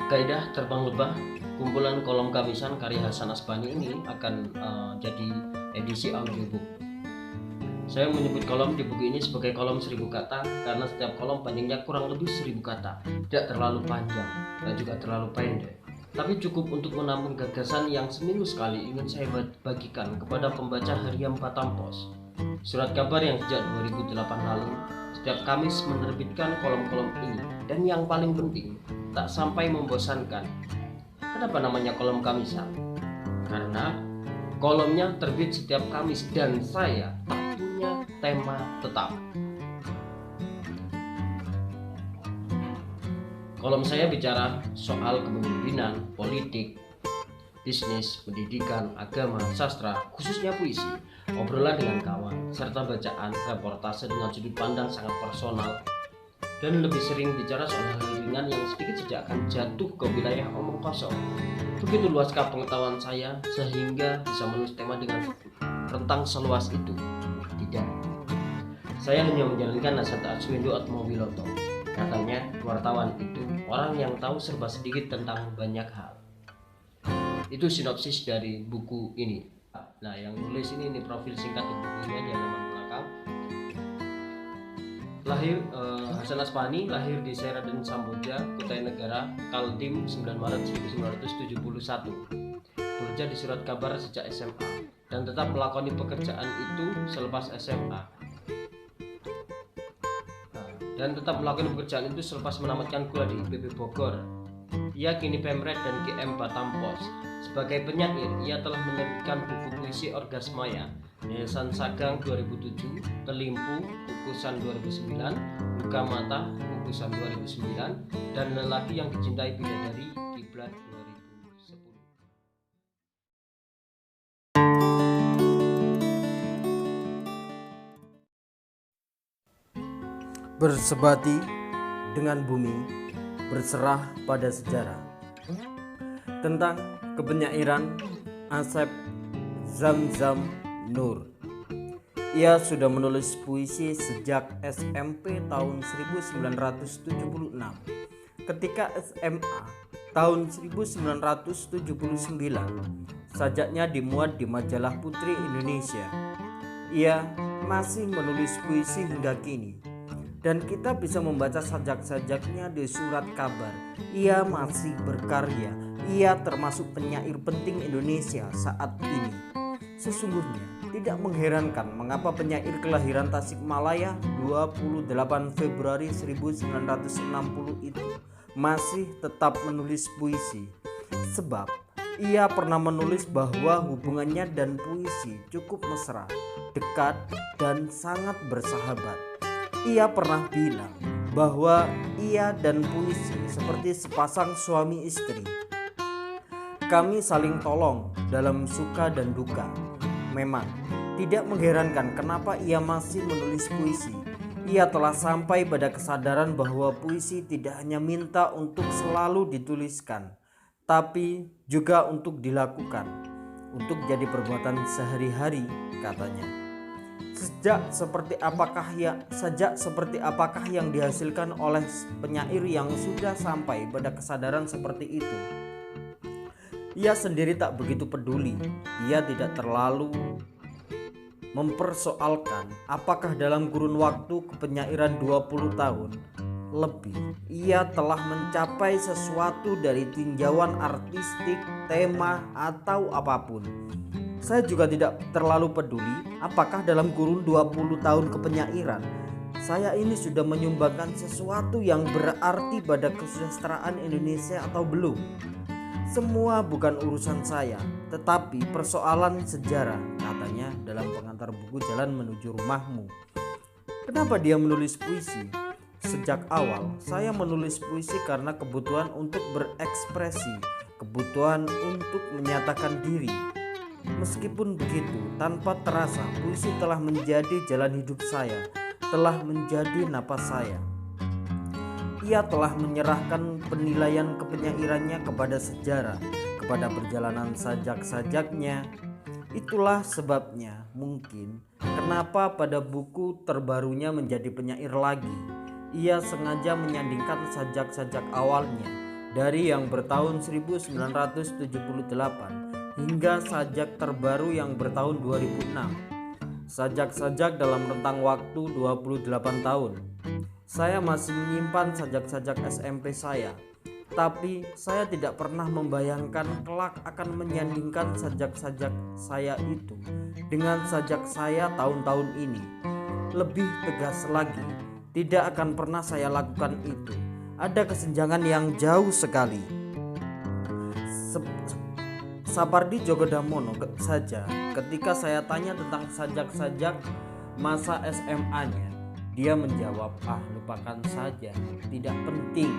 Kaidah Terbang Lebah, kumpulan kolom kamisan karya Hasan Asbani ini akan jadi edisi audiobook. Saya menyebut kolom di buku ini sebagai kolom 1000 kata karena setiap kolom panjangnya kurang lebih 1000 kata, tidak terlalu panjang dan juga terlalu pendek, tapi cukup untuk menampung gagasan yang seminggu sekali ingin saya bagikan kepada pembaca harian Batam Pos. Surat kabar yang sejak 2008 lalu setiap Kamis menerbitkan kolom-kolom ini, dan yang paling penting tak sampai membosankan. Kenapa namanya kolom kamisan? Karena kolomnya terbit setiap Kamis dan saya tak punya tema tetap. Kolom saya bicara soal kepemimpinan, politik, bisnis, pendidikan, agama, sastra, khususnya puisi, obrolan dengan kawan, serta bacaan, reportase dengan sudut pandang sangat personal, dan lebih sering bicara soal hal ringan yang sedikit saja akan jatuh ke wilayah omong kosong. Begitu luaskah pengetahuan saya sehingga bisa menulis tema dengan rentang seluas itu? Tidak. Saya hanya menjalankan nasihat Arswendo Atmowiloto. Katanya, wartawan itu orang yang tahu serba sedikit tentang banyak hal. Itu sinopsis dari buku ini. Nah, yang nulis ini profil singkat di bukunya di halaman belakang. Lahir Hasan Asbani lahir di Seraden Samboja, Kutai Negara, Kaltim 9 Maret 1971. Bekerja di surat kabar sejak SMA dan tetap melakoni pekerjaan itu selepas SMA. Selepas menamatkan kuliah di IPB Bogor. Ia kini Pemret dan GM Batam Pos. Sebagai penyair, ia telah menerbitkan buku puisi Orgasmaya, Yayasan Sagang 2007, Kelimpu, Kukusan 2009, Buka Mata, Kukusan 2009, dan Lelaki yang Dicintai Bidadari, Kiblat 2010. Bersebati dengan bumi, berserah pada sejarah. Tentang kepenyairan Asep Zamzam Nur. Ia sudah menulis puisi sejak SMP tahun 1976. Ketika SMA tahun 1979, sajaknya dimuat di majalah Putri Indonesia. Ia masih menulis puisi hingga kini. Dan kita bisa membaca sajak-sajaknya di surat kabar. Ia masih berkarya. Ia termasuk penyair penting Indonesia saat ini. Sesungguhnya tidak mengherankan mengapa penyair kelahiran Tasikmalaya 28 Februari 1960 itu masih tetap menulis puisi. Sebab ia pernah menulis bahwa hubungannya dan puisi cukup mesra, dekat, dan sangat bersahabat. Ia pernah bilang bahwa ia dan puisi seperti sepasang suami istri. Kami saling tolong dalam suka dan duka. Memang tidak mengherankan kenapa ia masih menulis puisi. Ia telah sampai pada kesadaran bahwa puisi tidak hanya minta untuk selalu dituliskan, tapi juga untuk dilakukan, untuk jadi perbuatan sehari-hari, katanya. Sejak seperti apakah yang dihasilkan oleh penyair yang sudah sampai pada kesadaran seperti itu? Ia sendiri tak begitu peduli. Ia tidak terlalu mempersoalkan apakah dalam kurun waktu kepenyairan 20 tahun lebih ia telah mencapai sesuatu dari tinjauan artistik, tema, atau apapun. Saya juga tidak terlalu peduli apakah dalam kurun 20 tahun kepenyairan saya ini sudah menyumbangkan sesuatu yang berarti pada kesejahteraan Indonesia atau belum. Semua bukan urusan saya, tetapi persoalan sejarah, katanya dalam pengantar buku Jalan Menuju Rumahmu. Kenapa dia menulis puisi? Sejak awal saya menulis puisi karena kebutuhan untuk berekspresi, kebutuhan untuk menyatakan diri. Meskipun begitu, tanpa terasa puisi telah menjadi jalan hidup saya, telah menjadi napas saya. Ia telah menyerahkan penilaian kepenyairannya kepada sejarah, kepada perjalanan sajak-sajaknya. Itulah sebabnya mungkin kenapa pada buku terbarunya Menjadi Penyair Lagi, ia sengaja menyandingkan sajak-sajak awalnya dari yang bertahun 1978 hingga sajak terbaru yang bertahun 2006. Sajak-sajak dalam rentang waktu 28 tahun. Saya masih menyimpan sajak-sajak SMP saya, tapi saya tidak pernah membayangkan kelak akan menyandingkan sajak-sajak saya itu dengan sajak saya tahun-tahun ini. Lebih tegas lagi, tidak akan pernah saya lakukan itu. Ada kesenjangan yang jauh sekali. Sapardi Djoko Damono saja ketika saya tanya tentang sajak-sajak masa SMA-nya, dia menjawab, lupakan saja, tidak penting.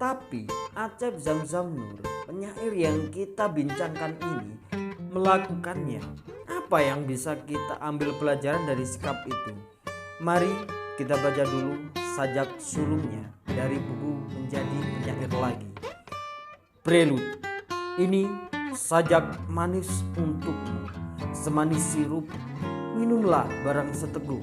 Tapi Acep Zamzam Nur, penyair yang kita bincangkan ini, melakukannya. Apa yang bisa kita ambil pelajaran dari sikap itu? Mari kita baca dulu sajak sulungnya dari buku Menjadi Penyair Lagi. Prelude. Ini sajak manis untukmu, semanis sirup, minumlah barang seteguk.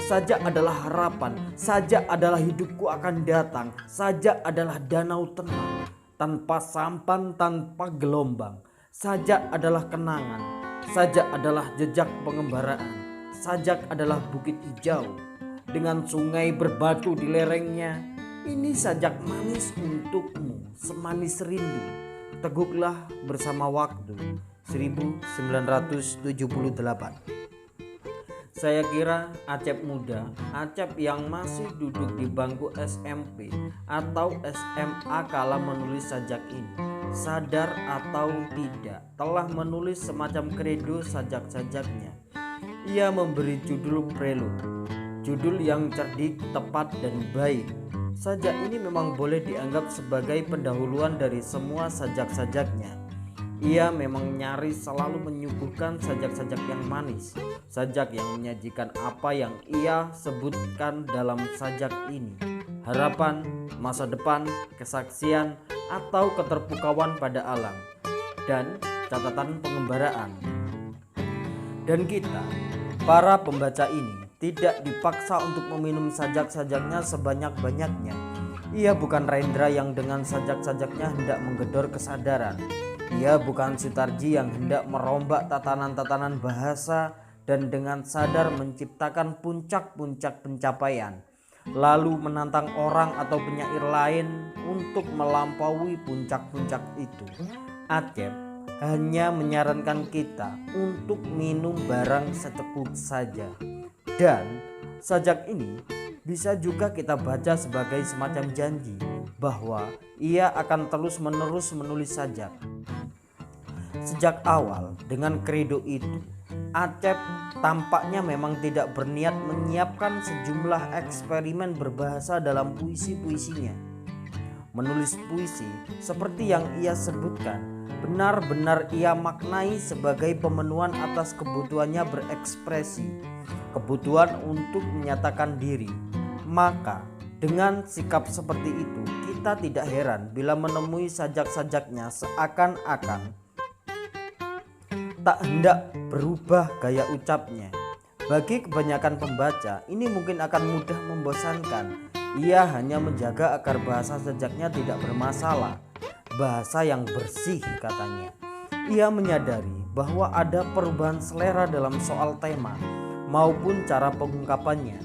Sajak adalah harapan, sajak adalah hidupku akan datang, sajak adalah danau tenang, tanpa sampan, tanpa gelombang. Sajak adalah kenangan, sajak adalah jejak pengembaraan, sajak adalah bukit hijau dengan sungai berbatu di lerengnya. Ini sajak manis untukmu, semanis rindu. Teguklah bersama waktu. 1978. Saya kira Acep muda, Acep yang masih duduk di bangku SMP atau SMA kala menulis sajak ini, sadar atau tidak, telah menulis semacam kredo sajak-sajaknya. Ia memberi judul Prelude, judul yang cerdik, tepat dan baik. Sajak ini memang boleh dianggap sebagai pendahuluan dari semua sajak-sajaknya. Ia memang nyaris selalu menyuguhkan sajak-sajak yang manis, sajak yang menyajikan apa yang ia sebutkan dalam sajak ini: harapan, masa depan, kesaksian, atau keterpukauan pada alam, dan catatan pengembaraan. Dan kita, para pembaca ini, tidak dipaksa untuk meminum sajak-sajaknya sebanyak-banyaknya. Ia bukan Rendra yang dengan sajak-sajaknya hendak menggedor kesadaran. Ia bukan Sutarji yang hendak merombak tatanan-tatanan bahasa dan dengan sadar menciptakan puncak-puncak pencapaian, lalu menantang orang atau penyair lain untuk melampaui puncak-puncak itu. Acep hanya menyarankan kita untuk minum barang secukupnya saja. Dan sajak ini bisa juga kita baca sebagai semacam janji bahwa ia akan terus-menerus menulis sajak. Sejak awal dengan kredo itu, Acep tampaknya memang tidak berniat menyiapkan sejumlah eksperimen berbahasa dalam puisi-puisinya. Menulis puisi seperti yang ia sebutkan benar-benar ia maknai sebagai pemenuhan atas kebutuhannya berekspresi, kebutuhan untuk menyatakan diri. Maka dengan sikap seperti itu, kita tidak heran bila menemui sajak-sajaknya seakan-akan tak hendak berubah gaya ucapnya. Bagi kebanyakan pembaca, ini mungkin akan mudah membosankan. Ia hanya menjaga agar bahasa sajaknya tidak bermasalah, bahasa yang bersih katanya. Ia menyadari bahwa ada perubahan selera dalam soal tema maupun cara pengungkapannya,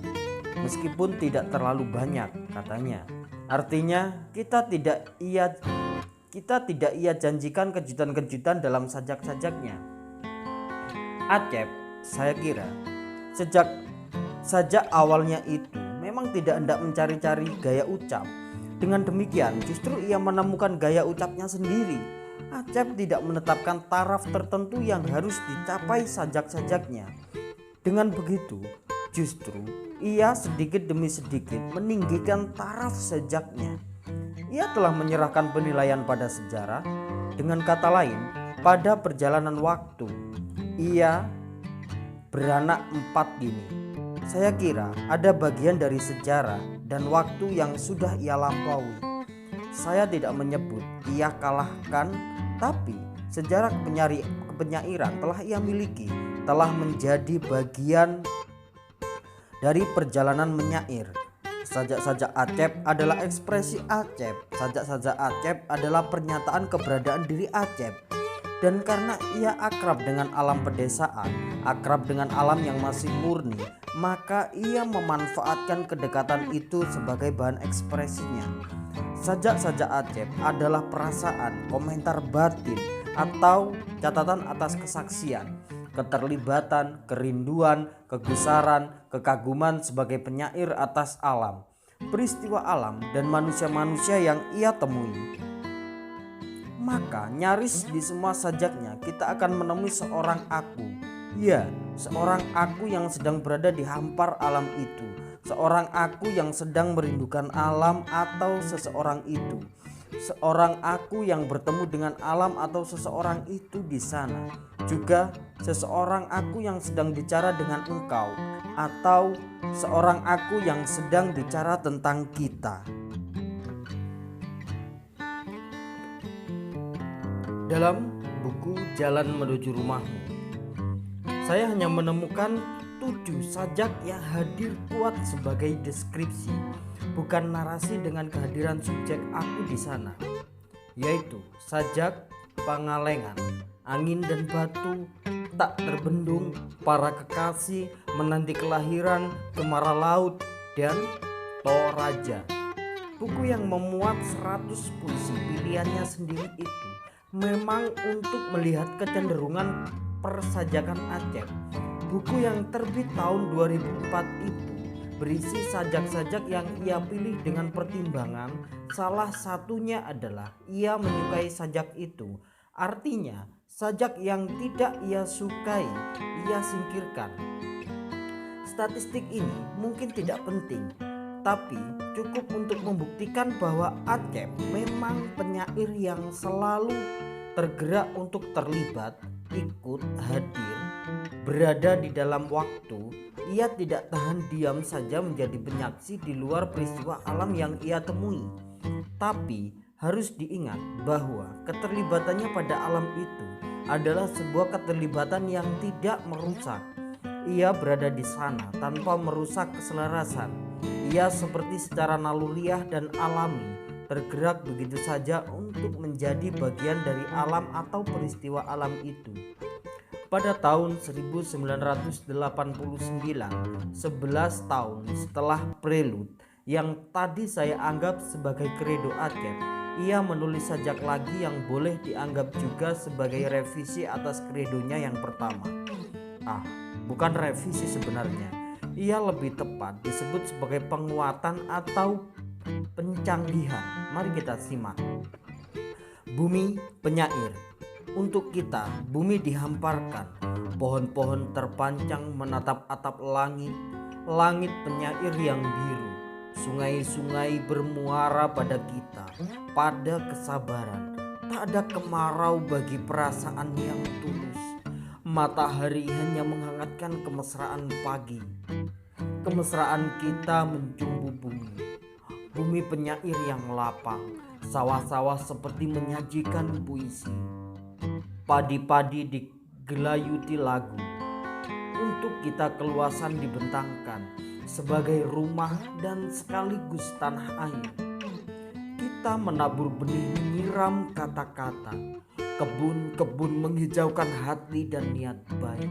meskipun tidak terlalu banyak katanya. Artinya kita tidak ia janjikan kejutan-kejutan dalam sajak-sajaknya. Acep, saya kira sejak awalnya itu memang tidak hendak mencari-cari gaya ucap. Dengan demikian justru ia menemukan gaya ucapnya sendiri. Acep tidak menetapkan taraf tertentu yang harus dicapai sajak-sajaknya. Dengan begitu justru ia sedikit demi sedikit meninggikan taraf sajaknya. Ia telah menyerahkan penilaian pada sejarah, dengan kata lain pada perjalanan waktu. Ia beranak 4 gini. Saya kira ada bagian dari sejarah dan waktu yang sudah ia lampaui. Saya tidak menyebut ia kalahkan, tapi sejarah kepenyairan telah ia miliki, telah menjadi bagian dari perjalanan menyair. Sajak-sajak Acep adalah ekspresi Acep. Sajak-sajak Acep adalah pernyataan keberadaan diri Acep. Dan karena ia akrab dengan alam pedesaan, akrab dengan alam yang masih murni, maka ia memanfaatkan kedekatan itu sebagai bahan ekspresinya. Sajak-sajak Acep adalah perasaan, komentar batin, atau catatan atas kesaksian, keterlibatan, kerinduan, kegusaran, kekaguman sebagai penyair atas alam, peristiwa alam, dan manusia-manusia yang ia temui. Maka nyaris di semua sajaknya kita akan menemui seorang aku. Ya, seorang aku yang sedang berada di hampar alam itu. Seorang aku yang sedang merindukan alam atau seseorang itu. Seorang aku yang bertemu dengan alam atau seseorang itu di sana. Juga seseorang aku yang sedang bicara dengan engkau, atau seorang aku yang sedang bicara tentang kita. Dalam buku Jalan Menuju Rumahmu, saya hanya menemukan 7 sajak yang hadir kuat sebagai deskripsi, bukan narasi dengan kehadiran subjek aku di sana, yaitu sajak Pangalengan, angin dan batu, tak terbendung, para kekasih, menanti kelahiran, cemara laut, dan Toraja. Buku yang memuat 100 puisi pilihannya sendiri itu memang untuk melihat kecenderungan persajakan Acep. Buku yang terbit tahun 2004 itu berisi sajak-sajak yang ia pilih dengan pertimbangan. Salah satunya adalah ia menyukai sajak itu. Artinya sajak yang tidak ia sukai ia singkirkan. Statistik ini mungkin tidak penting, tapi cukup untuk membuktikan bahwa Acep memang penyair yang selalu tergerak untuk terlibat, ikut, hadir, berada di dalam waktu. Ia tidak tahan diam saja menjadi penyaksi di luar peristiwa alam yang ia temui. Tapi harus diingat bahwa keterlibatannya pada alam itu adalah sebuah keterlibatan yang tidak merusak. Ia berada di sana tanpa merusak keselarasan. Ia seperti secara naluriah dan alami tergerak begitu saja untuk menjadi bagian dari alam atau peristiwa alam itu. Pada tahun 1989, 11 tahun setelah Prelude yang tadi saya anggap sebagai kredo Acep, ia menulis sajak lagi yang boleh dianggap juga sebagai revisi atas kredonya yang pertama. Bukan revisi sebenarnya. Ia lebih tepat disebut sebagai penguatan atau pencanggihan. Mari kita simak. Bumi penyair. Untuk kita, bumi dihamparkan. Pohon-pohon terpancang menatap atap langit. Langit penyair yang biru. Sungai-sungai bermuara pada kita, pada kesabaran. Tak ada kemarau bagi perasaan yang tulus. Matahari hanya menghangatkan kemesraan pagi. Kemesraan kita mencumbu bumi. Bumi penyair yang lapang. Sawah-sawah seperti menyajikan puisi. Padi-padi digelayuti lagu. Untuk kita keluasan dibentangkan sebagai rumah dan sekaligus tanah air. Kita menabur benih, menyiram kata-kata. Kebun-kebun menghijaukan hati dan niat baik.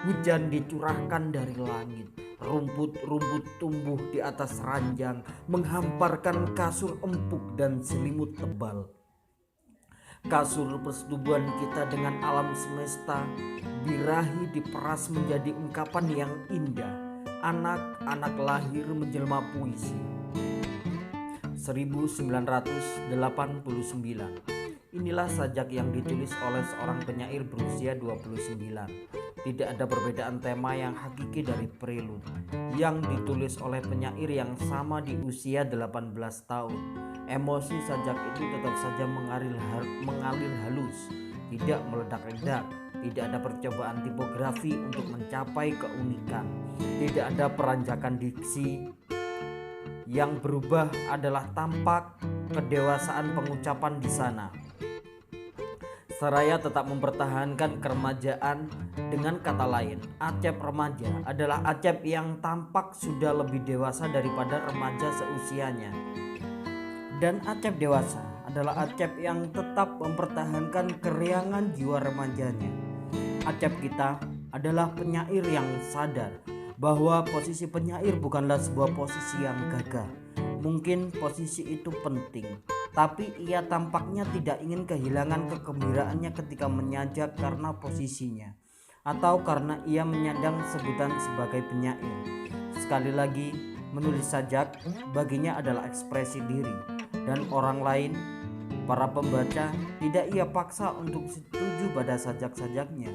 Hujan dicurahkan dari langit. Rumput-rumput tumbuh di atas ranjang, menghamparkan kasur empuk dan selimut tebal. Kasur persetubuhan kita dengan alam semesta birahi diperas menjadi ungkapan yang indah. Anak-anak lahir menjelma puisi. 1989. Inilah sajak yang ditulis oleh seorang penyair berusia 29. Tidak ada perbedaan tema yang hakiki dari Prelude yang ditulis oleh penyair yang sama di usia 18 tahun. Emosi sajak itu tetap saja mengalir halus, tidak meledak-ledak. Tidak ada percobaan tipografi untuk mencapai keunikan. Tidak ada peranjakan diksi. Yang berubah adalah tampak kedewasaan pengucapan di sana. seraya tetap mempertahankan keremajaan. Dengan kata lain, Acep remaja adalah Acep yang tampak sudah lebih dewasa daripada remaja seusianya. Dan Acep dewasa adalah Acep yang tetap mempertahankan keriangan jiwa remajanya. Acep kita adalah penyair yang sadar bahwa posisi penyair bukanlah sebuah posisi yang gagah. Mungkin posisi itu penting, tapi ia tampaknya tidak ingin kehilangan kegembiraannya ketika menyajak karena posisinya, atau karena ia menyandang sebutan sebagai penyair. Sekali lagi, menulis sajak baginya adalah ekspresi diri, dan orang lain, para pembaca, tidak ia paksa untuk setuju pada sajak-sajaknya.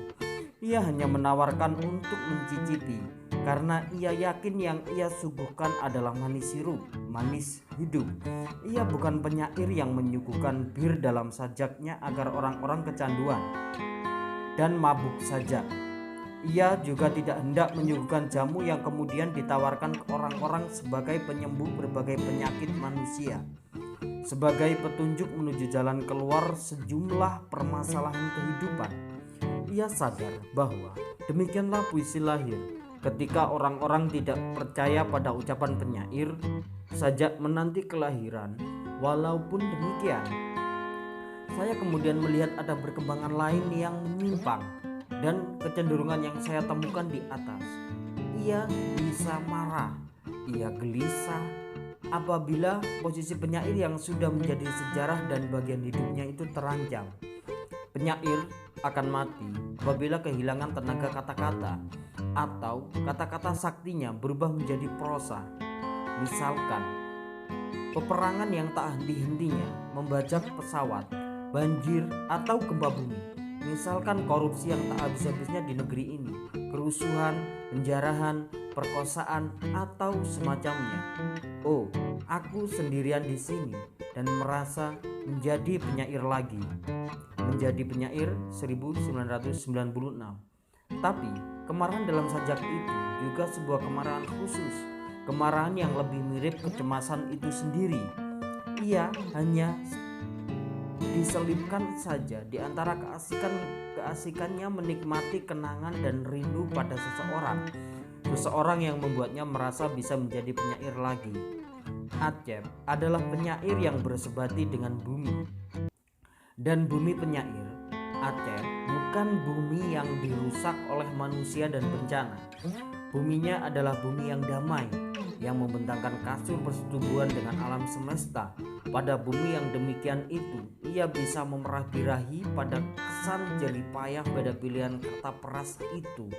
Ia hanya menawarkan untuk mencicipi, karena ia yakin yang ia suguhkan adalah manis sirup, manis hidup. Ia bukan penyair yang menyuguhkan bir dalam sajaknya agar orang-orang kecanduan dan mabuk sajak. Ia juga tidak hendak menyuguhkan jamu yang kemudian ditawarkan ke orang-orang sebagai penyembuh berbagai penyakit manusia, sebagai petunjuk menuju jalan keluar sejumlah permasalahan kehidupan. Ia sadar bahwa demikianlah puisi lahir. Ketika orang-orang tidak percaya pada ucapan penyair, sajak menanti kelahiran. Walaupun demikian, saya kemudian melihat ada perkembangan lain yang menyimpang dan kecenderungan yang saya temukan di atas. Ia bisa marah, ia gelisah apabila posisi penyair yang sudah menjadi sejarah dan bagian hidupnya itu terancam. Penyair akan mati apabila kehilangan tenaga kata-kata atau kata-kata saktinya berubah menjadi prosa. Misalkan, peperangan yang tak henti-hentinya membajak pesawat, banjir atau gempa bumi. Misalkan korupsi yang tak habis-habisnya di negeri ini, kerusuhan, penjarahan, perkosaan atau semacamnya. Oh, aku sendirian di sini dan merasa menjadi penyair lagi. Menjadi penyair 1996. Tapi kemarahan dalam sajak itu juga sebuah kemarahan khusus, kemarahan yang lebih mirip kecemasan itu sendiri. Ia hanya diselipkan saja di antara keasikannya menikmati kenangan dan rindu pada seseorang yang membuatnya merasa bisa menjadi penyair lagi. Acep adalah penyair yang bersebati dengan bumi, dan bumi penyair Acep bukan bumi yang dirusak oleh manusia dan bencana. Buminya adalah bumi yang damai, yang membentangkan kasur persetubuhan dengan alam semesta. Pada bumi yang demikian itu, ia bisa memerah-birahi pada kesan jeripayah pada pilihan kata peras itu.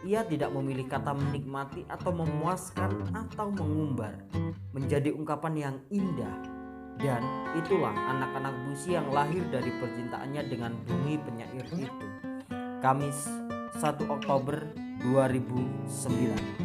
Ia tidak memilih kata menikmati atau memuaskan atau mengumbar, menjadi ungkapan yang indah. Dan itulah anak-anak puisi yang lahir dari percintaannya dengan bumi penyair itu. Kamis 1 Oktober 2009.